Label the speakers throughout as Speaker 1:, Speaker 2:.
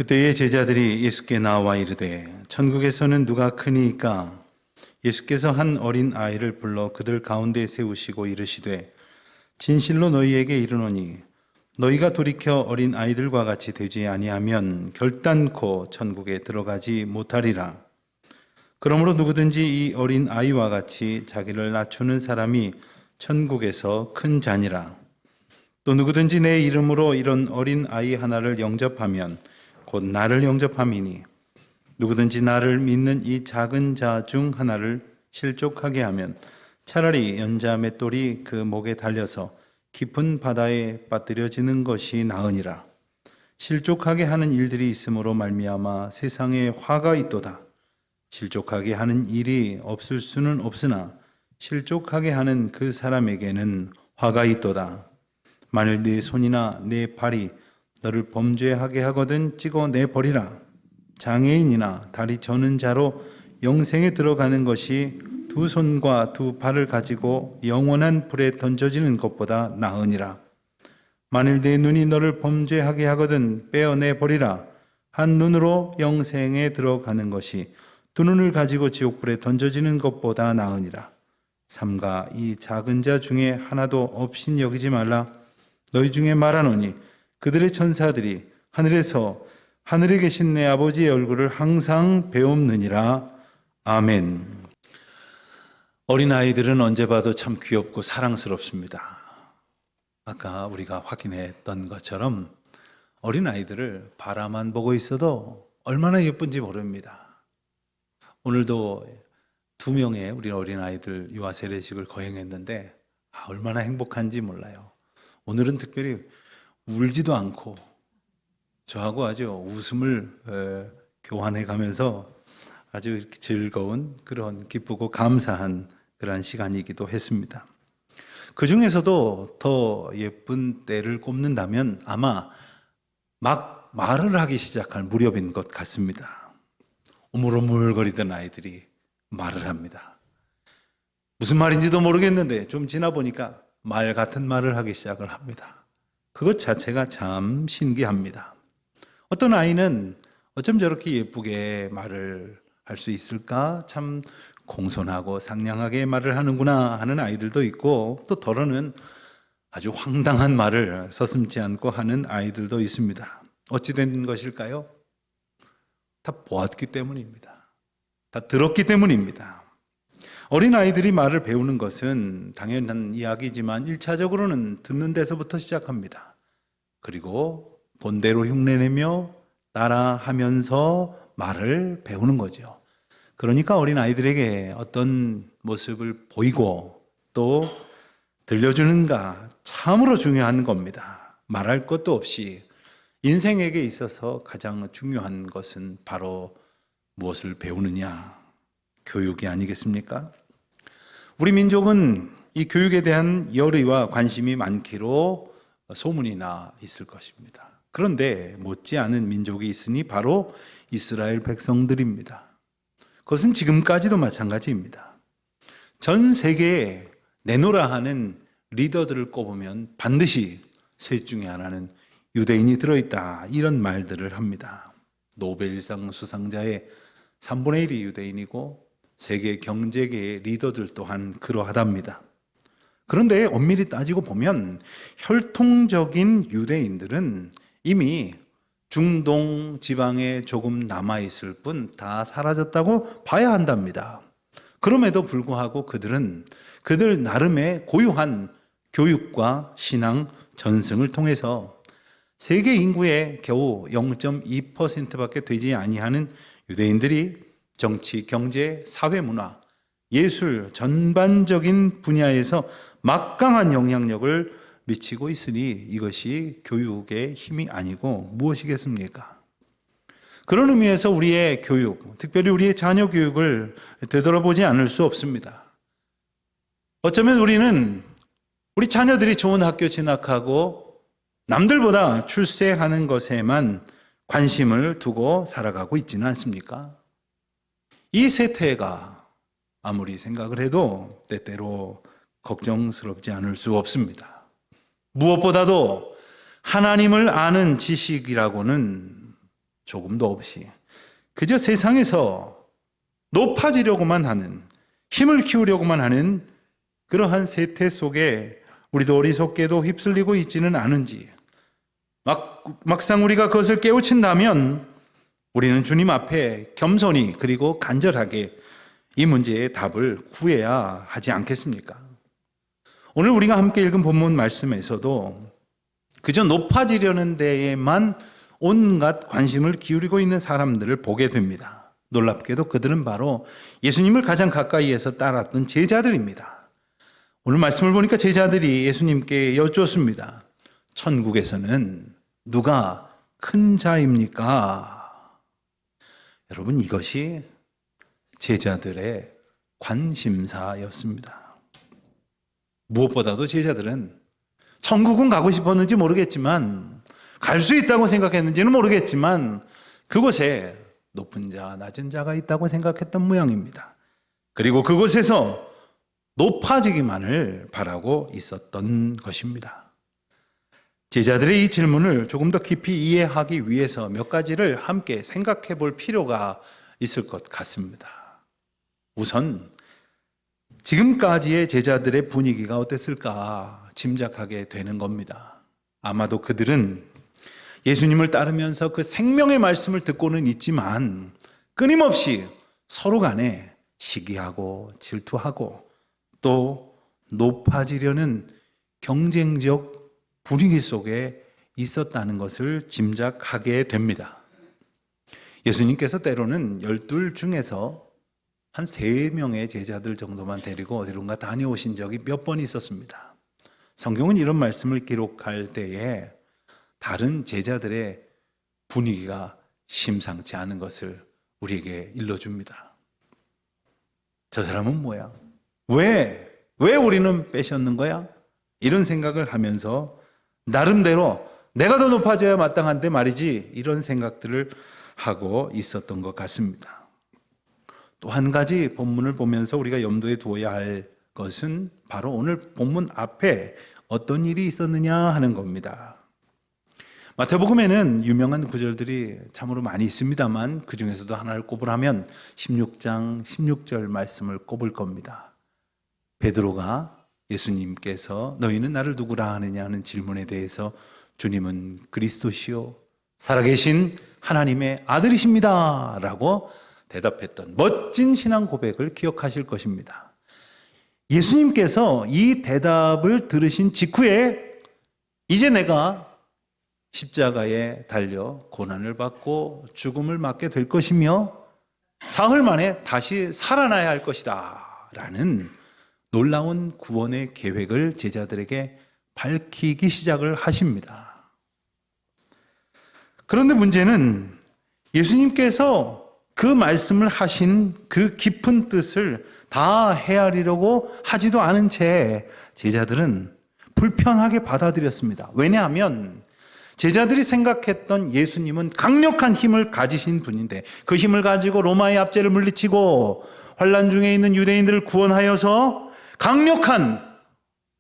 Speaker 1: 그때의 제자들이 예수께 나와 이르되 천국에서는 누가 크니이까? 예수께서 한 어린 아이를 불러 그들 가운데 세우시고 이르시되 진실로 너희에게 이르노니 너희가 돌이켜 어린 아이들과 같이 되지 아니하면 결단코 천국에 들어가지 못하리라. 그러므로 누구든지 이 어린 아이와 같이 자기를 낮추는 사람이 천국에서 큰 자니라. 또 누구든지 내 이름으로 이런 어린 아이 하나를 영접하면 곧 나를 영접함이니 누구든지 나를 믿는 이 작은 자 중 하나를 실족하게 하면 차라리 연자 맷돌이 그 목에 달려서 깊은 바다에 빠뜨려지는 것이 나으니라. 실족하게 하는 일들이 있으므로 말미암아 세상에 화가 있도다. 실족하게 하는 일이 없을 수는 없으나 실족하게 하는 그 사람에게는 화가 있도다. 만일 네 손이나 네 발이 너를 범죄하게 하거든 찍어내 버리라. 장애인이나 다리 저는 자로 영생에 들어가는 것이 두 손과 두 발을 가지고 영원한 불에 던져지는 것보다 나으니라. 만일 네 눈이 너를 범죄하게 하거든 빼어내 버리라. 한 눈으로 영생에 들어가는 것이 두 눈을 가지고 지옥불에 던져지는 것보다 나으니라. 삼가 이 작은 자 중에 하나도 없인 여기지 말라. 너희 중에 말하노니 그들의 천사들이 하늘에 계신 내 아버지의 얼굴을 항상 배옵느니라. 아멘. 어린아이들은 언제 봐도 참 귀엽고 사랑스럽습니다. 아까 우리가 확인했던 것처럼 어린아이들을 바라만 보고 있어도 얼마나 예쁜지 모릅니다. 오늘도 2명의 우리 어린아이들 유아 세례식을 거행했는데 얼마나 행복한지 몰라요. 오늘은 특별히 울지도 않고 저하고 아주 웃음을 교환해 가면서 아주 즐거운 그런 기쁘고 감사한 그러한 시간이기도 했습니다. 그 중에서도 더 예쁜 때를 꼽는다면 아마 막 말을 하기 시작할 무렵인 것 같습니다. 오물오물거리던 아이들이 말을 합니다. 무슨 말인지도 모르겠는데 좀 지나 보니까 말 같은 말을 하기 시작을 합니다. 그것 자체가 참 신기합니다. 어떤 아이는 어쩜 저렇게 예쁘게 말을 할 수 있을까? 참 공손하고 상냥하게 말을 하는구나 하는 아이들도 있고, 또 더러는 아주 황당한 말을 서슴지 않고 하는 아이들도 있습니다. 어찌 된 것일까요? 다 보았기 때문입니다. 다 들었기 때문입니다. 어린아이들이 말을 배우는 것은 당연한 이야기지만 1차적으로는 듣는 데서부터 시작합니다. 그리고 본대로 흉내내며 따라하면서 말을 배우는 거죠. 그러니까 어린아이들에게 어떤 모습을 보이고 또 들려주는가 참으로 중요한 겁니다. 말할 것도 없이 인생에게 있어서 가장 중요한 것은 바로 무엇을 배우느냐? 교육이 아니겠습니까? 우리 민족은 이 교육에 대한 열의와 관심이 많기로 소문이 나 있을 것입니다. 그런데 못지않은 민족이 있으니 바로 이스라엘 백성들입니다. 그것은 지금까지도 마찬가지입니다. 전 세계에 내노라 하는 리더들을 꼽으면 반드시 셋 중에 하나는 유대인이 들어있다, 이런 말들을 합니다. 노벨상 수상자의 3분의 1이 유대인이고 세계 경제계의 리더들 또한 그러하답니다. 그런데 엄밀히 따지고 보면 혈통적인 유대인들은 이미 중동 지방에 조금 남아있을 뿐 다 사라졌다고 봐야 한답니다. 그럼에도 불구하고 그들은 그들 나름의 고유한 교육과 신앙 전승을 통해서 세계 인구의 겨우 0.2%밖에 되지 아니하는 유대인들이 정치, 경제, 사회, 문화, 예술 전반적인 분야에서 막강한 영향력을 미치고 있으니 이것이 교육의 힘이 아니고 무엇이겠습니까? 그런 의미에서 우리의 교육, 특별히 우리의 자녀 교육을 되돌아보지 않을 수 없습니다. 어쩌면 우리는 우리 자녀들이 좋은 학교 진학하고 남들보다 출세하는 것에만 관심을 두고 살아가고 있지는 않습니까? 이 세태가 아무리 생각을 해도 때때로 걱정스럽지 않을 수 없습니다. 무엇보다도 하나님을 아는 지식이라고는 조금도 없이 그저 세상에서 높아지려고만 하는, 힘을 키우려고만 하는 그러한 세태 속에 우리도 어리석게도 휩쓸리고 있지는 않은지, 막상 우리가 그것을 깨우친다면 우리는 주님 앞에 겸손히 그리고 간절하게 이 문제의 답을 구해야 하지 않겠습니까? 오늘 우리가 함께 읽은 본문 말씀에서도 그저 높아지려는 데에만 온갖 관심을 기울이고 있는 사람들을 보게 됩니다. 놀랍게도 그들은 바로 예수님을 가장 가까이에서 따랐던 제자들입니다. 오늘 말씀을 보니까 제자들이 예수님께 여쭈었습니다. 천국에서는 누가 큰 자입니까? 여러분, 이것이 제자들의 관심사였습니다. 무엇보다도 제자들은 천국은 가고 싶었는지 모르겠지만, 갈 수 있다고 생각했는지는 모르겠지만 그곳에 높은 자, 낮은 자가 있다고 생각했던 모양입니다. 그리고 그곳에서 높아지기만을 바라고 있었던 것입니다. 제자들의 이 질문을 조금 더 깊이 이해하기 위해서 몇 가지를 함께 생각해 볼 필요가 있을 것 같습니다. 우선 지금까지의 제자들의 분위기가 어땠을까 짐작하게 되는 겁니다. 아마도 그들은 예수님을 따르면서 그 생명의 말씀을 듣고는 있지만 끊임없이 서로 간에 시기하고 질투하고 또 높아지려는 경쟁적 분위기 속에 있었다는 것을 짐작하게 됩니다. 예수님께서 때로는 12 중에서 한 3명의 제자들 정도만 데리고 어디론가 다녀오신 적이 몇 번 있었습니다. 성경은 이런 말씀을 기록할 때에 다른 제자들의 분위기가 심상치 않은 것을 우리에게 일러줍니다. 저 사람은 뭐야? 왜 우리는 빼셨는 거야? 이런 생각을 하면서 나름대로 내가 더 높아져야 마땅한데 말이지, 이런 생각들을 하고 있었던 것 같습니다. 또 한 가지 본문을 보면서 우리가 염두에 두어야 할 것은 바로 오늘 본문 앞에 어떤 일이 있었느냐 하는 겁니다. 마태복음에는 유명한 구절들이 참으로 많이 있습니다만 그 중에서도 하나를 꼽으라면 16장 16절 말씀을 꼽을 겁니다. 베드로가 예수님께서 너희는 나를 누구라 하느냐 하는 질문에 대해서 주님은 그리스도시요 살아계신 하나님의 아들이십니다 라고 대답했던 멋진 신앙 고백을 기억하실 것입니다. 예수님께서 이 대답을 들으신 직후에 이제 내가 십자가에 달려 고난을 받고 죽음을 맞게 될 것이며 사흘 만에 다시 살아나야 할 것이다 라는 놀라운 구원의 계획을 제자들에게 밝히기 시작을 하십니다. 그런데 문제는 예수님께서 그 말씀을 하신 그 깊은 뜻을 다 헤아리려고 하지도 않은 채 제자들은 불편하게 받아들였습니다. 왜냐하면 제자들이 생각했던 예수님은 강력한 힘을 가지신 분인데 그 힘을 가지고 로마의 압제를 물리치고 환난 중에 있는 유대인들을 구원하여서 강력한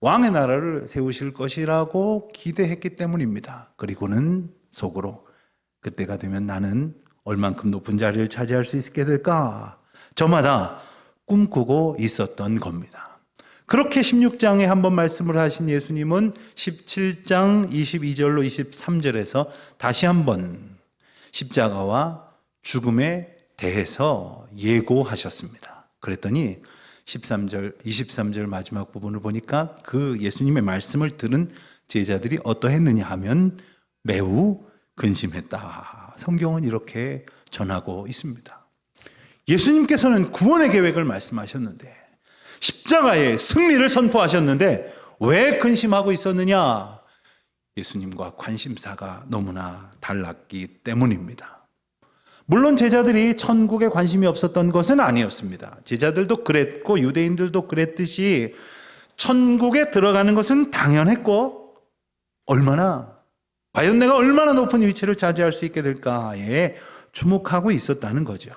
Speaker 1: 왕의 나라를 세우실 것이라고 기대했기 때문입니다. 그리고는 속으로 그때가 되면 나는 얼만큼 높은 자리를 차지할 수 있게 될까? 저마다 꿈꾸고 있었던 겁니다. 그렇게 16장에 한번 말씀을 하신 예수님은 17장 22절로 23절에서 다시 한번 십자가와 죽음에 대해서 예고하셨습니다. 그랬더니 23절 마지막 부분을 보니까 그 예수님의 말씀을 들은 제자들이 어떠했느냐 하면 매우 근심했다. 성경은 이렇게 전하고 있습니다. 예수님께서는 구원의 계획을 말씀하셨는데 십자가의 승리를 선포하셨는데 왜 근심하고 있었느냐? 예수님과 관심사가 너무나 달랐기 때문입니다. 물론 제자들이 천국에 관심이 없었던 것은 아니었습니다. 제자들도 그랬고 유대인들도 그랬듯이 천국에 들어가는 것은 당연했고 과연 내가 얼마나 높은 위치를 차지할 수 있게 될까에 주목하고 있었다는 거죠.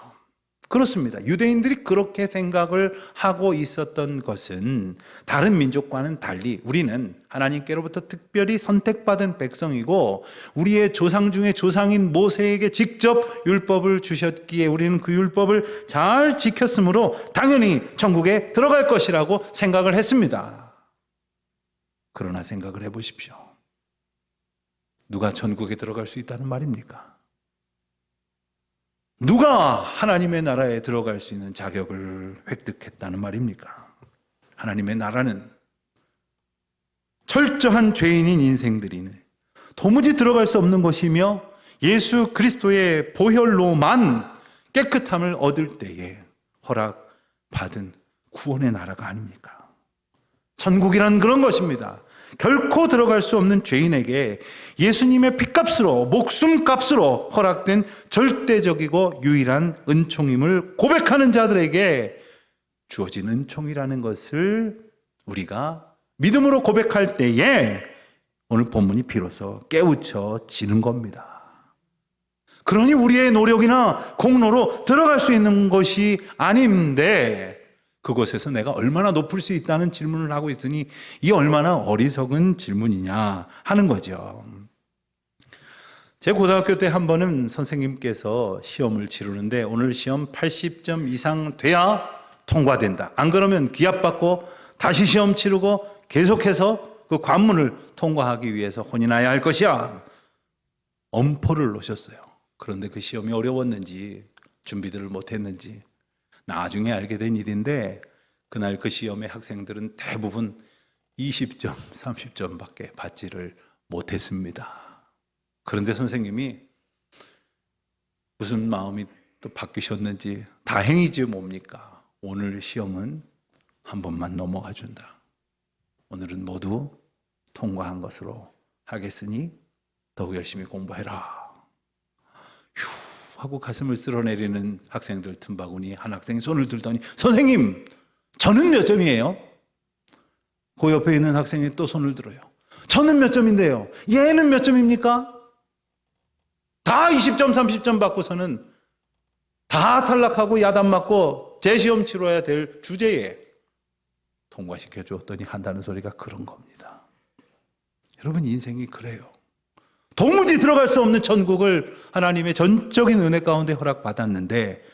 Speaker 1: 그렇습니다. 유대인들이 그렇게 생각을 하고 있었던 것은 다른 민족과는 달리 우리는 하나님께로부터 특별히 선택받은 백성이고 우리의 조상 중에 조상인 모세에게 직접 율법을 주셨기에 우리는 그 율법을 잘 지켰으므로 당연히 천국에 들어갈 것이라고 생각을 했습니다. 그러나 생각을 해보십시오. 누가 천국에 들어갈 수 있다는 말입니까? 누가 하나님의 나라에 들어갈 수 있는 자격을 획득했다는 말입니까? 하나님의 나라는 철저한 죄인인 인생들이 도무지 들어갈 수 없는 것이며 예수 그리스도의 보혈로만 깨끗함을 얻을 때에 허락받은 구원의 나라가 아닙니까? 천국이란 그런 것입니다. 결코 들어갈 수 없는 죄인에게 예수님의 핏값으로 목숨값으로 허락된 절대적이고 유일한 은총임을 고백하는 자들에게 주어진 은총이라는 것을 우리가 믿음으로 고백할 때에 오늘 본문이 비로소 깨우쳐지는 겁니다. 그러니 우리의 노력이나 공로로 들어갈 수 있는 것이 아닌데 그곳에서 내가 얼마나 높을 수 있다는 질문을 하고 있으니 이 얼마나 어리석은 질문이냐 하는 거죠. 제 고등학교 때 한 번은 선생님께서 시험을 치르는데 오늘 시험 80점 이상 돼야 통과된다. 안 그러면 기합받고 다시 시험 치르고 계속해서 그 관문을 통과하기 위해서 혼인해야 할 것이야. 엄포를 놓으셨어요. 그런데 그 시험이 어려웠는지 준비들을 못했는지 나중에 알게 된 일인데 그날 그 시험의 학생들은 대부분 20점, 30점밖에 받지를 못했습니다. 그런데 선생님이 무슨 마음이 또 바뀌셨는지 다행이지 뭡니까? 오늘 시험은 한 번만 넘어가 준다. 오늘은 모두 통과한 것으로 하겠으니 더욱 열심히 공부해라. 휴 하고 가슴을 쓸어내리는 학생들 틈바구니 한 학생이 손을 들더니 선생님 저는 몇 점이에요? 그 옆에 있는 학생이 또 손을 들어요. 저는 몇 점인데요. 얘는 몇 점입니까? 다 20점 30점 받고서는 다 탈락하고 야단 맞고 재시험 치러야 될 주제에 통과시켜 주었더니 한다는 소리가 그런 겁니다. 여러분 인생이 그래요. 도무지 들어갈 수 없는 천국을 하나님의 전적인 은혜 가운데 허락받았는데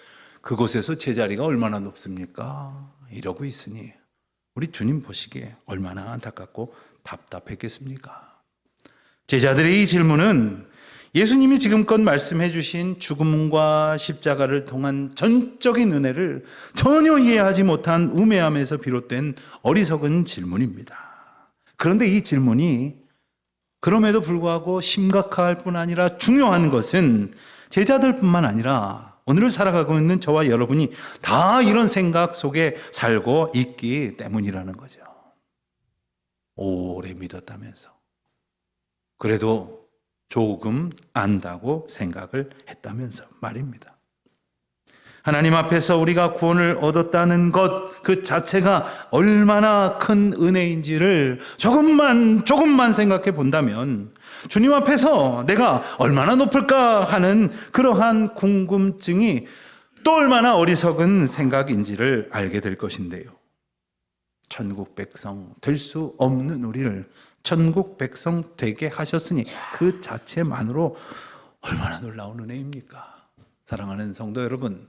Speaker 1: 그곳에서 제자리가 얼마나 높습니까? 이러고 있으니 우리 주님 보시기에 얼마나 안타깝고 답답했겠습니까? 제자들의 이 질문은 예수님이 지금껏 말씀해 주신 죽음과 십자가를 통한 전적인 은혜를 전혀 이해하지 못한 우매함에서 비롯된 어리석은 질문입니다. 그런데 이 질문이 그럼에도 불구하고 심각할 뿐 아니라 중요한 것은 제자들뿐만 아니라 오늘을 살아가고 있는 저와 여러분이 다 이런 생각 속에 살고 있기 때문이라는 거죠. 오래 믿었다면서 그래도 조금 안다고 생각을 했다면서 말입니다. 하나님 앞에서 우리가 구원을 얻었다는 것 그 자체가 얼마나 큰 은혜인지를 조금만 생각해 본다면 주님 앞에서 내가 얼마나 높을까 하는 그러한 궁금증이 또 얼마나 어리석은 생각인지를 알게 될 것인데요. 천국 백성 될 수 없는 우리를 천국 백성 되게 하셨으니 그 자체만으로 얼마나 놀라운 은혜입니까? 사랑하는 성도 여러분,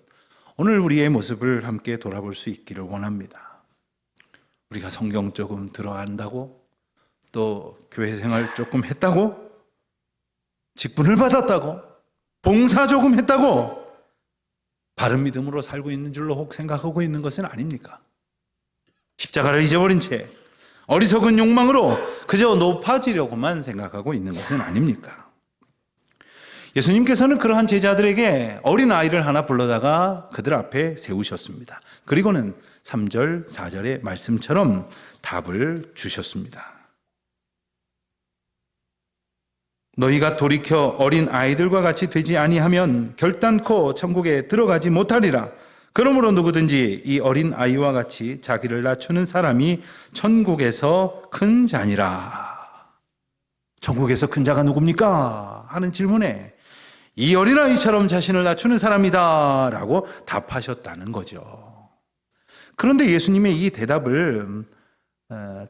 Speaker 1: 오늘 우리의 모습을 함께 돌아볼 수 있기를 원합니다. 우리가 성경 조금 들어간다고, 또 교회 생활 조금 했다고, 직분을 받았다고, 봉사 조금 했다고 바른 믿음으로 살고 있는 줄로 혹 생각하고 있는 것은 아닙니까? 십자가를 잊어버린 채 어리석은 욕망으로 그저 높아지려고만 생각하고 있는 것은 아닙니까? 예수님께서는 그러한 제자들에게 어린 아이를 하나 불러다가 그들 앞에 세우셨습니다. 그리고는 3절, 4절의 말씀처럼 답을 주셨습니다. 너희가 돌이켜 어린 아이들과 같이 되지 아니하면 결단코 천국에 들어가지 못하리라. 그러므로 누구든지 이 어린 아이와 같이 자기를 낮추는 사람이 천국에서 큰 자니라. 천국에서 큰 자가 누굽니까? 하는 질문에 이 어린아이처럼 자신을 낮추는 사람이다 라고 답하셨다는 거죠. 그런데 예수님의 이 대답을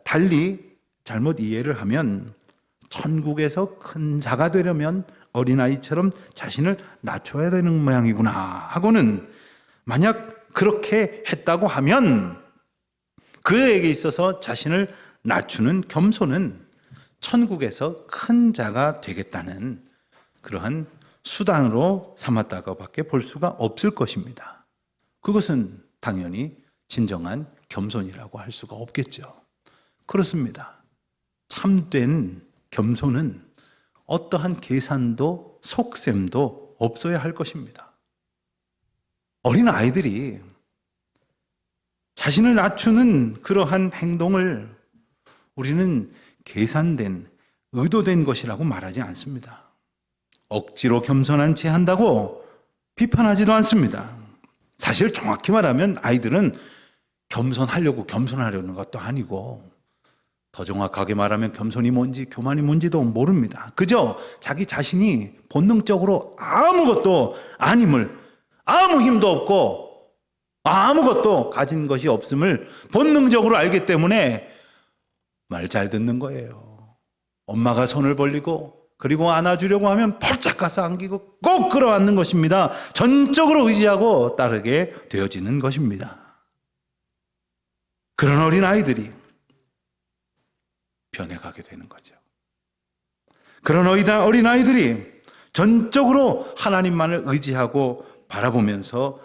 Speaker 1: 달리 잘못 이해를 하면 천국에서 큰 자가 되려면 어린아이처럼 자신을 낮춰야 되는 모양이구나 하고는, 만약 그렇게 했다고 하면 그에게 있어서 자신을 낮추는 겸손은 천국에서 큰 자가 되겠다는 그러한 수단으로 삼았다고밖에 볼 수가 없을 것입니다. 그것은 당연히 진정한 겸손이라고 할 수가 없겠죠. 그렇습니다. 참된 겸손은 어떠한 계산도 속셈도 없어야 할 것입니다. 어린 아이들이 자신을 낮추는 그러한 행동을 우리는 계산된, 의도된 것이라고 말하지 않습니다. 억지로 겸손한 채 한다고 비판하지도 않습니다. 사실 정확히 말하면 아이들은 겸손하려는 것도 아니고, 더 정확하게 말하면 겸손이 뭔지 교만이 뭔지도 모릅니다. 그저 자기 자신이 본능적으로 아무것도 아님을, 아무 힘도 없고 아무것도 가진 것이 없음을 본능적으로 알기 때문에 말 잘 듣는 거예요. 엄마가 손을 벌리고 그리고 안아주려고 하면 펄짝 가서 안기고 꼭 끌어안는 것입니다. 전적으로 의지하고 따르게 되어지는 것입니다. 그런 어린 아이들이 변해가게 되는 거죠. 그런 어린 아이들이 전적으로 하나님만을 의지하고 바라보면서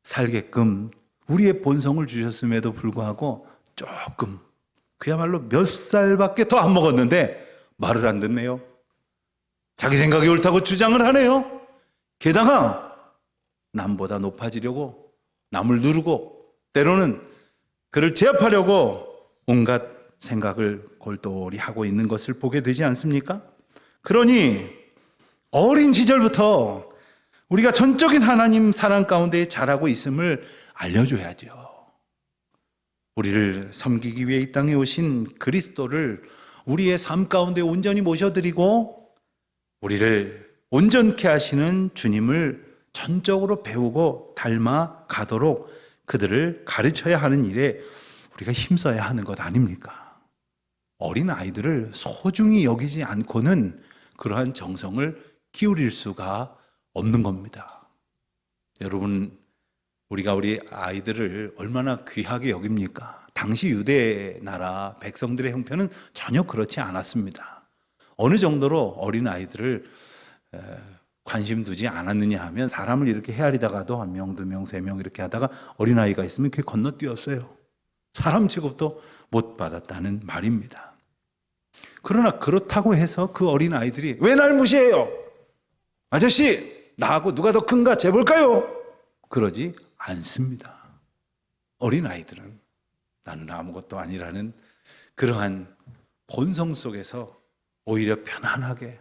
Speaker 1: 살게끔 우리의 본성을 주셨음에도 불구하고 조금, 그야말로 몇 살밖에 더 안 먹었는데 말을 안 듣네요. 자기 생각이 옳다고 주장을 하네요. 게다가 남보다 높아지려고 남을 누르고 때로는 그를 제압하려고 온갖 생각을 골똘히 하고 있는 것을 보게 되지 않습니까? 그러니 어린 시절부터 우리가 전적인 하나님 사랑 가운데 자라고 있음을 알려줘야죠. 우리를 섬기기 위해 이 땅에 오신 그리스도를 우리의 삶 가운데 온전히 모셔드리고 우리를 온전케 하시는 주님을 전적으로 배우고 닮아 가도록 그들을 가르쳐야 하는 일에 우리가 힘써야 하는 것 아닙니까? 어린 아이들을 소중히 여기지 않고는 그러한 정성을 기울일 수가 없는 겁니다. 여러분, 우리가 우리 아이들을 얼마나 귀하게 여깁니까? 당시 유대 나라 백성들의 형편은 전혀 그렇지 않았습니다. 어느 정도로 어린 아이들을 관심 두지 않았느냐 하면, 사람을 이렇게 헤아리다가도 한 명, 두 명, 세 명 이렇게 하다가 어린아이가 있으면 그게 건너뛰었어요. 사람 취급도 못 받았다는 말입니다. 그러나 그렇다고 해서 그 어린아이들이 왜 날 무시해요? 아저씨, 나하고 누가 더 큰가 재볼까요? 그러지 않습니다. 어린아이들은 나는 아무것도 아니라는 그러한 본성 속에서 오히려 편안하게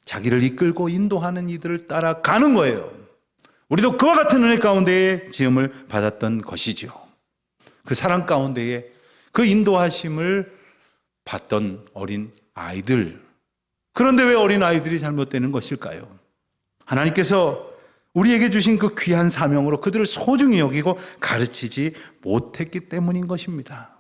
Speaker 1: 자기를 이끌고 인도하는 이들을 따라가는 거예요. 우리도 그와 같은 은혜 가운데에 지음을 받았던 것이죠. 그 사랑 가운데에 그 인도하심을 받던 어린 아이들. 그런데 왜 어린 아이들이 잘못되는 것일까요? 하나님께서 우리에게 주신 그 귀한 사명으로 그들을 소중히 여기고 가르치지 못했기 때문인 것입니다.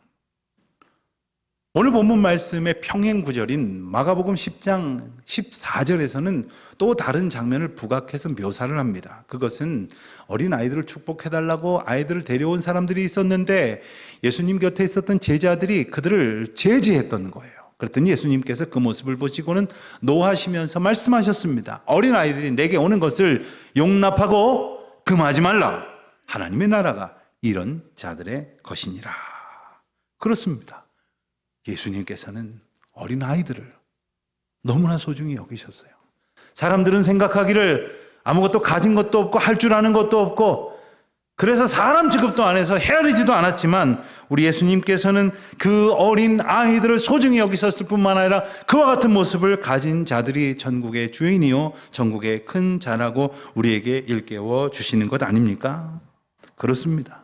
Speaker 1: 오늘 본문 말씀의 평행 구절인 마가복음 10장 14절에서는 또 다른 장면을 부각해서 묘사를 합니다. 그것은 어린 아이들을 축복해달라고 아이들을 데려온 사람들이 있었는데 예수님 곁에 있었던 제자들이 그들을 제지했던 거예요. 그랬더니 예수님께서 그 모습을 보시고는 노하시면서 말씀하셨습니다. 어린 아이들이 내게 오는 것을 용납하고 금하지 말라. 하나님의 나라가 이런 자들의 것이니라. 그렇습니다. 예수님께서는 어린 아이들을 너무나 소중히 여기셨어요. 사람들은 생각하기를 아무것도 가진 것도 없고 할 줄 아는 것도 없고 그래서 사람 취급도 안 해서 헤아리지도 않았지만 우리 예수님께서는 그 어린 아이들을 소중히 여기셨을 뿐만 아니라 그와 같은 모습을 가진 자들이 전국의 주인이요 전국의 큰 자라고 우리에게 일깨워 주시는 것 아닙니까? 그렇습니다.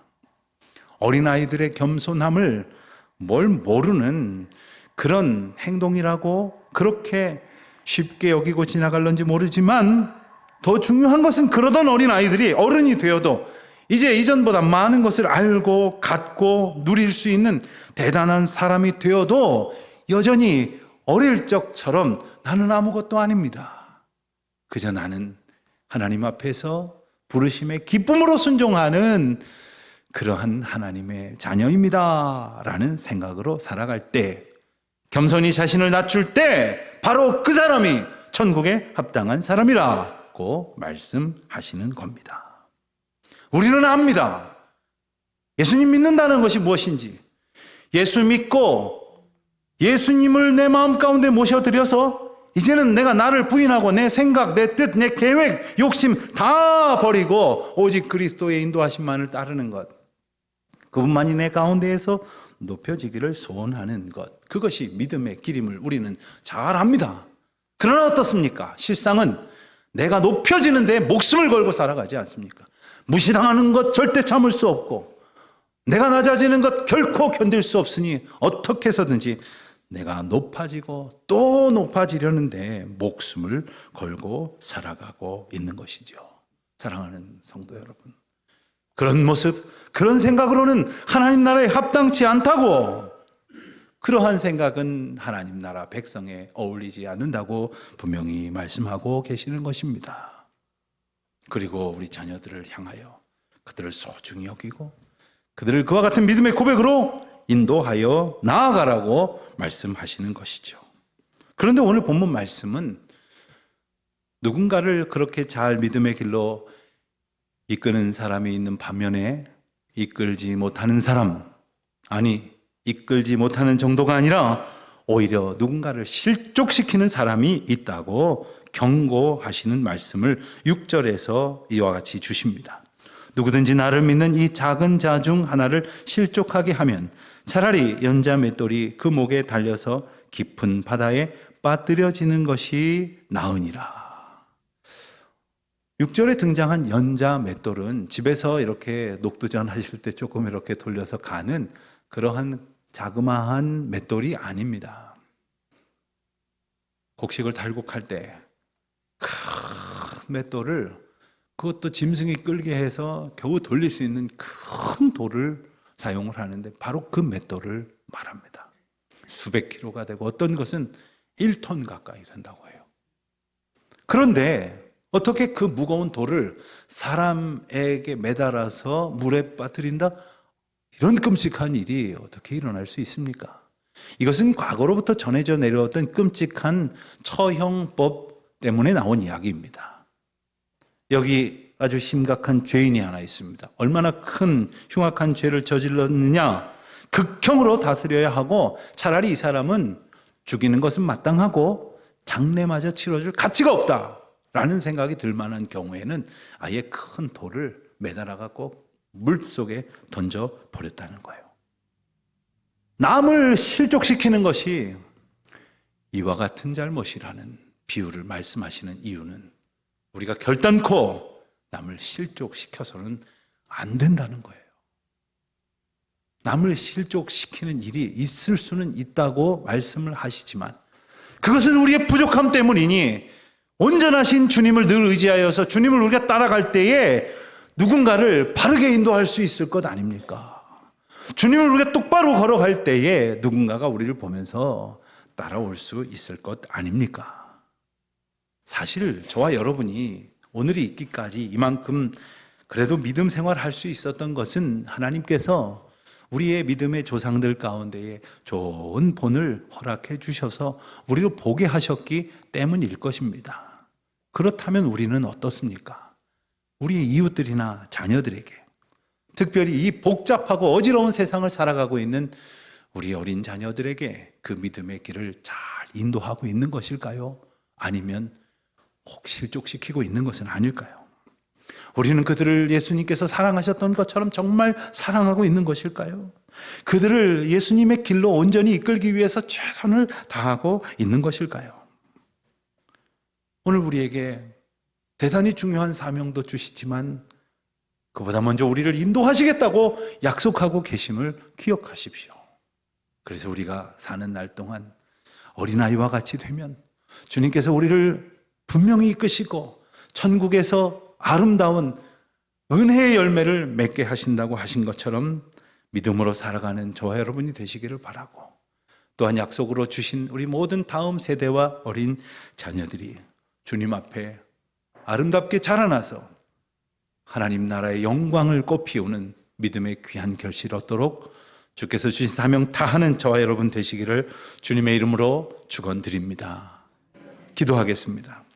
Speaker 1: 어린 아이들의 겸손함을 뭘 모르는 그런 행동이라고 그렇게 쉽게 여기고 지나갈런지 모르지만 더 중요한 것은 그러던 어린아이들이 어른이 되어도 이제 이전보다 많은 것을 알고 갖고 누릴 수 있는 대단한 사람이 되어도 여전히 어릴 적처럼 나는 아무것도 아닙니다. 그저 나는 하나님 앞에서 부르심의 기쁨으로 순종하는 그러한 하나님의 자녀입니다 라는 생각으로 살아갈 때, 겸손히 자신을 낮출 때 바로 그 사람이 천국에 합당한 사람이라고 말씀하시는 겁니다. 우리는 압니다. 예수님 믿는다는 것이 무엇인지. 예수 믿고 예수님을 내 마음 가운데 모셔드려서 이제는 내가 나를 부인하고 내 생각, 내 뜻, 내 계획, 욕심 다 버리고 오직 그리스도의 인도하심만을 따르는 것, 그분만이 내 가운데에서 높여지기를 소원하는 것, 그것이 믿음의 길임을 우리는 잘 압니다. 그러나 어떻습니까? 실상은 내가 높여지는데 목숨을 걸고 살아가지 않습니까? 무시당하는 것 절대 참을 수 없고, 내가 낮아지는 것 결코 견딜 수 없으니 어떻게 해서든지 내가 높아지고 또 높아지려는데 목숨을 걸고 살아가고 있는 것이죠. 사랑하는 성도 여러분, 그런 모습, 그런 생각으로는 하나님 나라에 합당치 않다고, 그러한 생각은 하나님 나라 백성에 어울리지 않는다고 분명히 말씀하고 계시는 것입니다. 그리고 우리 자녀들을 향하여 그들을 소중히 여기고 그들을 그와 같은 믿음의 고백으로 인도하여 나아가라고 말씀하시는 것이죠. 그런데 오늘 본문 말씀은 누군가를 그렇게 잘 믿음의 길로 이끄는 사람이 있는 반면에 이끌지 못하는 사람, 아니 이끌지 못하는 정도가 아니라 오히려 누군가를 실족시키는 사람이 있다고 경고하시는 말씀을 6절에서 이와 같이 주십니다. 누구든지 나를 믿는 이 작은 자 중 하나를 실족하게 하면 차라리 연자 맷돌이 그 목에 달려서 깊은 바다에 빠뜨려지는 것이 나으니라. 6절에 등장한 연자 맷돌은 집에서 이렇게 녹두전 하실 때 조금 이렇게 돌려서 가는 그러한 자그마한 맷돌이 아닙니다. 곡식을 달곡할 때 큰 맷돌을, 그것도 짐승이 끌게 해서 겨우 돌릴 수 있는 큰 돌을 사용을 하는데 바로 그 맷돌을 말합니다. 수백 킬로가 되고 어떤 것은 1톤 가까이 된다고 해요. 그런데 어떻게 그 무거운 돌을 사람에게 매달아서 물에 빠뜨린다? 이런 끔찍한 일이 어떻게 일어날 수 있습니까? 이것은 과거로부터 전해져 내려왔던 끔찍한 처형법 때문에 나온 이야기입니다. 여기 아주 심각한 죄인이 하나 있습니다. 얼마나 큰 흉악한 죄를 저질렀느냐? 극형으로 다스려야 하고 차라리 이 사람은 죽이는 것은 마땅하고 장례마저 치러줄 가치가 없다라는 생각이 들 만한 경우에는 아예 큰 돌을 매달아갖고 물속에 던져버렸다는 거예요. 남을 실족시키는 것이 이와 같은 잘못이라는 비유를 말씀하시는 이유는 우리가 결단코 남을 실족시켜서는 안 된다는 거예요. 남을 실족시키는 일이 있을 수는 있다고 말씀을 하시지만 그것은 우리의 부족함 때문이니 온전하신 주님을 늘 의지하여서 주님을 우리가 따라갈 때에 누군가를 바르게 인도할 수 있을 것 아닙니까? 주님을 우리가 똑바로 걸어갈 때에 누군가가 우리를 보면서 따라올 수 있을 것 아닙니까? 사실 저와 여러분이 오늘이 있기까지 이만큼 그래도 믿음 생활할 수 있었던 것은 하나님께서 우리의 믿음의 조상들 가운데에 좋은 본을 허락해 주셔서 우리를 보게 하셨기 때문일 것입니다. 그렇다면 우리는 어떻습니까? 우리의 이웃들이나 자녀들에게, 특별히 이 복잡하고 어지러운 세상을 살아가고 있는 우리 어린 자녀들에게 그 믿음의 길을 잘 인도하고 있는 것일까요? 아니면 혹 실족시키고 있는 것은 아닐까요? 우리는 그들을 예수님께서 사랑하셨던 것처럼 정말 사랑하고 있는 것일까요? 그들을 예수님의 길로 온전히 이끌기 위해서 최선을 다하고 있는 것일까요? 오늘 우리에게 대단히 중요한 사명도 주시지만 그보다 먼저 우리를 인도하시겠다고 약속하고 계심을 기억하십시오. 그래서 우리가 사는 날 동안 어린아이와 같이 되면 주님께서 우리를 분명히 이끄시고 천국에서 아름다운 은혜의 열매를 맺게 하신다고 하신 것처럼 믿음으로 살아가는 저와 여러분이 되시기를 바라고, 또한 약속으로 주신 우리 모든 다음 세대와 어린 자녀들이 주님 앞에 아름답게 자라나서 하나님 나라의 영광을 꽃피우는 믿음의 귀한 결실을 얻도록 주께서 주신 사명 다하는 저와 여러분 되시기를 주님의 이름으로 축원드립니다. 기도하겠습니다.